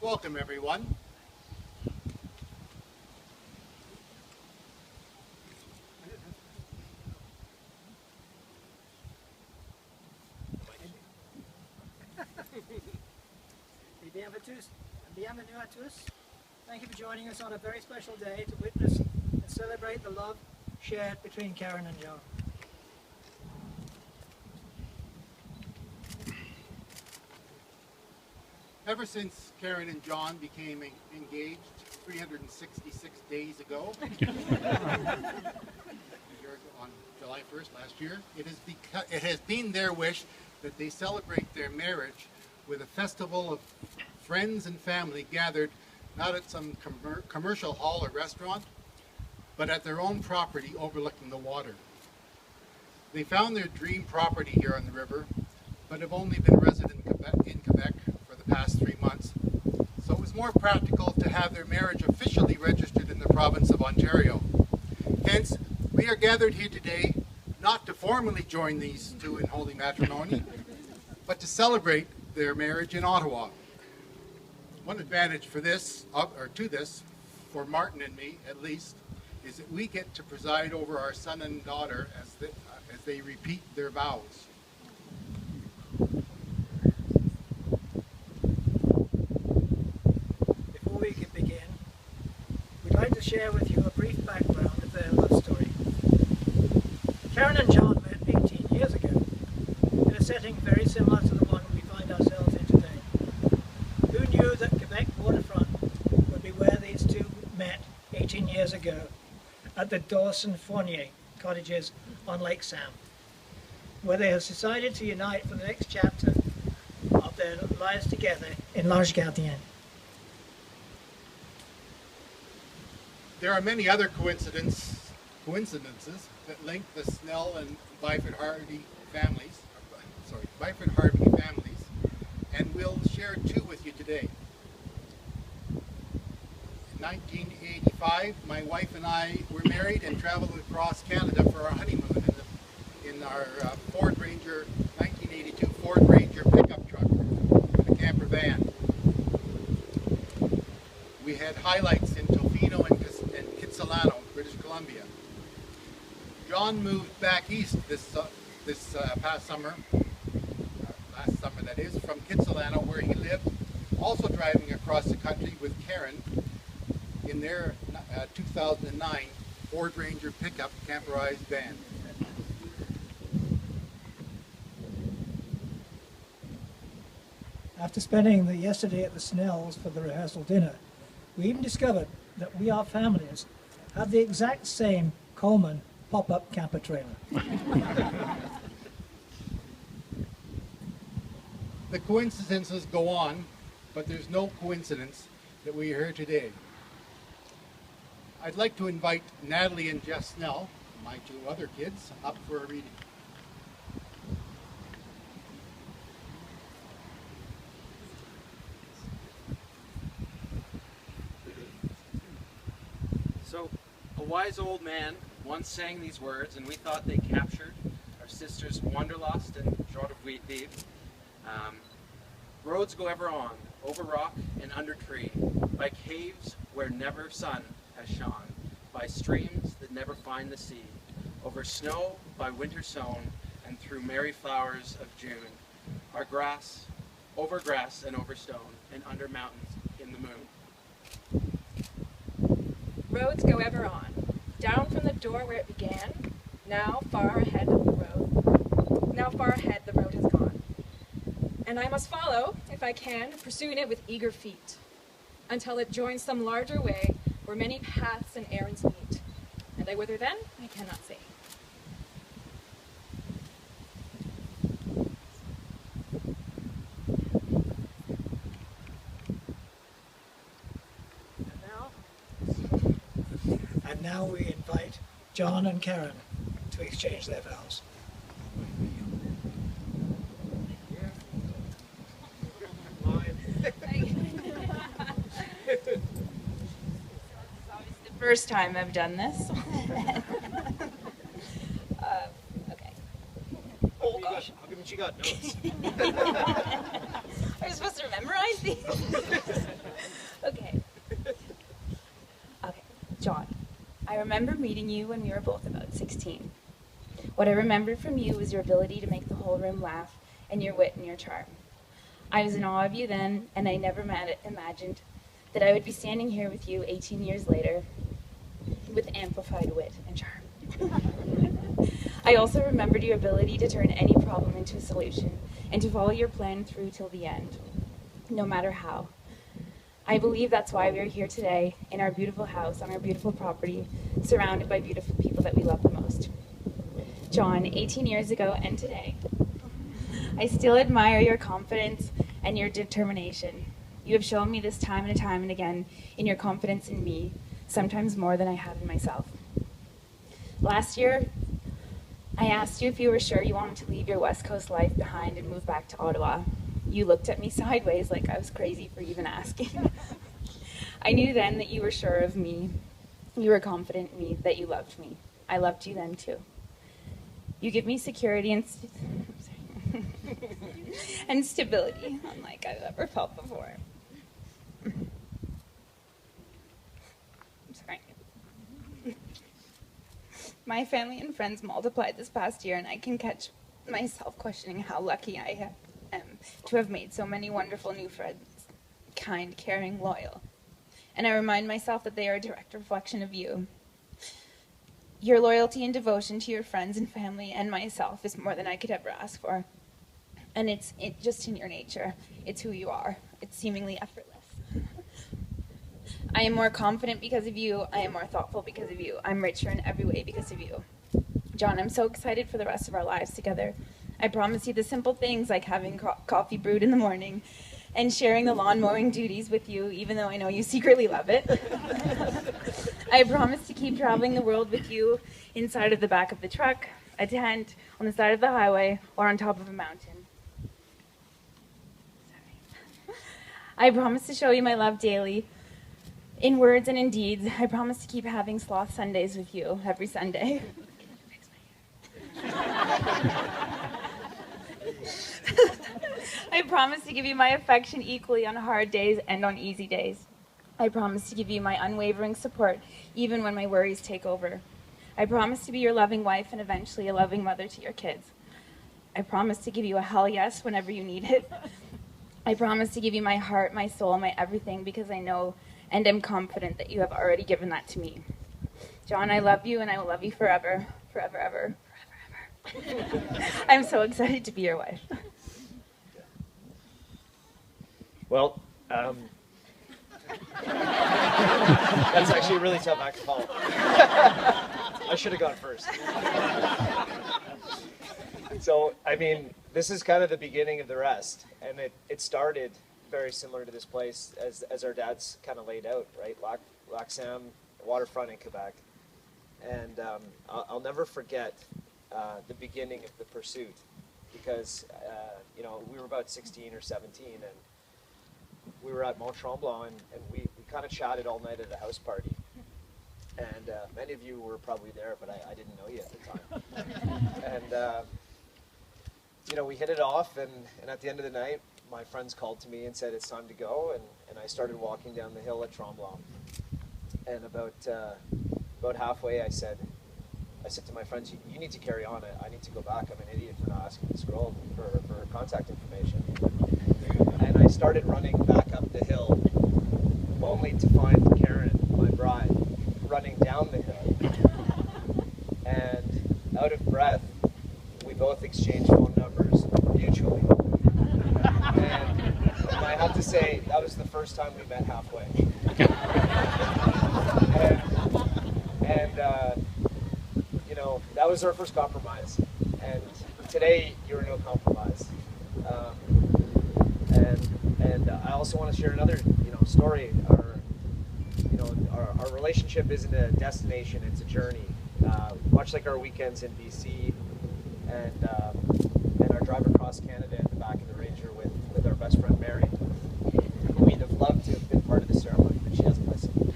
Welcome, everyone. Bienvenue à tous. Thank you for joining us on a very special day to witness and celebrate the love shared between Karen and Jon. Ever since Karen and Jon became engaged 366 days ago, on July 1st last year, it has been their wish that they celebrate their marriage with a festival of friends and family gathered not at some commercial hall or restaurant, but at their own property overlooking the water. They found their dream property here on the river, but have only been resident in Quebec for the past 3 months, so it was more practical to have their marriage officially registered in the province of Ontario. Hence, we are gathered here today not to formally join these two in holy matrimony, but to celebrate their marriage in Ottawa. One advantage for this, for Martin and me at least, is that we get to preside over our son and daughter as they repeat their vows. Before we can begin, we'd like to share with you a brief background of their love story. Karen and Jon met 18 years ago in a setting very similar to the one we find ourselves in today. Who knew that Quebec waterfront would be where these two met 18 years ago at the Dawson-Fournier cottages on Lake Sam, where they have decided to unite for the next chapter of their lives together in L'Ange Gardien. There are many other coincidences that link the Snell and Byford Harvey families, and we'll share two with you today. In 1985, my wife and I were married and traveled across Canada for our honeymoon in our Ford Ranger, 1982 Ford Ranger pickup truck with a camper van. We had highlights in Tofino and Kitsilano, British Columbia. Jon moved back east this past summer, last summer that is, from Kitsilano where he lived, also driving across the country with Karen in their 2009 Ford Ranger pickup camperized van. After spending the yesterday at the Snells for the rehearsal dinner, we even discovered that we, our families, have the exact same Coleman pop-up camper trailer. The coincidences go on, but there's no coincidence that we are here today. I'd like to invite Natalie and Jeff Snell, my two other kids, up for a reading. So, a wise old man once sang these words, and we thought they captured our sisters' wanderlust and joie de vivre. Roads go ever on, over rock and under tree, by caves where never sun has shone, by streams that never find the sea, over snow by winter sown, and through merry flowers of June, our grass, over grass and over stone, and under mountains in the moon. Roads go ever on, down from the door where it began, now far ahead the road has gone. And I must follow, if I can, pursuing it with eager feet, until it joins some larger way where many paths and errands meet. And I whither then, I cannot say. And now we invite Jon and Karen to exchange their vows. First time I've done this. Okay. Oh gosh. How come you got notes? Are you supposed to memorize these? I remember meeting you when we were both about 16. What I remembered from you was your ability to make the whole room laugh, and your wit and your charm. I was in awe of you then, and I never imagined that I would be standing here with you 18 years later with amplified wit and charm. I also remembered your ability to turn any problem into a solution and to follow your plan through till the end, no matter how. I believe that's why we are here today in our beautiful house on our beautiful property, surrounded by beautiful people that we love the most. Jon, 18 years ago and today, I still admire your confidence and your determination. You have shown me this time and again in your confidence in me, sometimes more than I have in myself. Last year, I asked you if you were sure you wanted to leave your West Coast life behind and move back to Ottawa. You looked at me sideways like I was crazy for even asking. I knew then that you were sure of me. You were confident in me, that you loved me. I loved you then too. You give me security and and stability unlike I've ever felt before. I'm sorry. My family and friends multiplied this past year, and I can catch myself questioning how lucky I am to have made so many wonderful new friends, kind, caring, loyal. And I remind myself that they are a direct reflection of you. Your loyalty and devotion to your friends and family and myself is more than I could ever ask for. And it's just in your nature. It's who you are. It's seemingly effortless. I am more confident because of you. I am more thoughtful because of you. I'm richer in every way because of you. Jon, I'm so excited for the rest of our lives together. I promise you the simple things like having coffee brewed in the morning and sharing the lawn mowing duties with you, even though I know you secretly love it. I promise to keep traveling the world with you inside of the back of the truck, a tent, on the side of the highway, or on top of a mountain. I promise to show you my love daily, in words and in deeds. I promise to keep having sloth Sundays with you every Sunday. I promise to give you my affection equally on hard days and on easy days. I promise to give you my unwavering support even when my worries take over. I promise to be your loving wife and eventually a loving mother to your kids. I promise to give you a hell yes whenever you need it. I promise to give you my heart, my soul, my everything, because I know and am confident that you have already given that to me. Jon, I love you and I will love you forever, forever, ever, forever, ever. I'm so excited to be your wife. Well, that's actually a really tough act to follow. I should have gone first. So, I mean, this is kind of the beginning of the rest, and it started very similar to this place as our dads kind of laid out, right? Lac Sam, waterfront in Quebec. And I'll never forget the beginning of the pursuit, because, you know, we were about 16 or 17, and we were at Mont Tremblant, and we kind of chatted all night at a house party. And many of you were probably there, but I didn't know you at the time. And, you know, we hit it off, and at the end of the night, my friends called to me and said it's time to go, and I started walking down the hill at Tremblant. And about halfway, I said to my friends, you need to carry on. I need to go back. I'm an idiot for not asking this girl for contact information. And I started running back up the hill, only to find Karen, my bride, running down the hill. And out of breath, we both exchanged phone numbers mutually. And I have to say, that was the first time we met halfway. And you know, that was our first compromise. And today, you're no compromise. And I also want to share another, you know, story. Our relationship isn't a destination; it's a journey. Much like our weekends in BC, and our drive across Canada in the back of the Ranger with our best friend Mary, who we'd have loved to have been part of the ceremony, but she doesn't listen.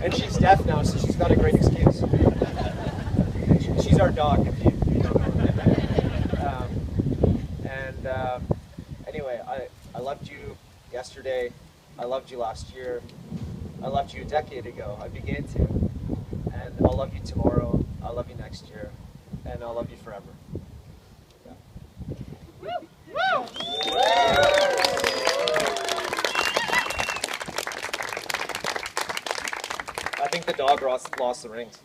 And she's deaf now, so she's got a great excuse. And she's our dog, if you don't know her. Anyway, I loved you yesterday. I loved you last year. I loved you a decade ago. I began to. And I'll love you tomorrow. I'll love you next year. And I'll love you forever. I think the dog lost the rings.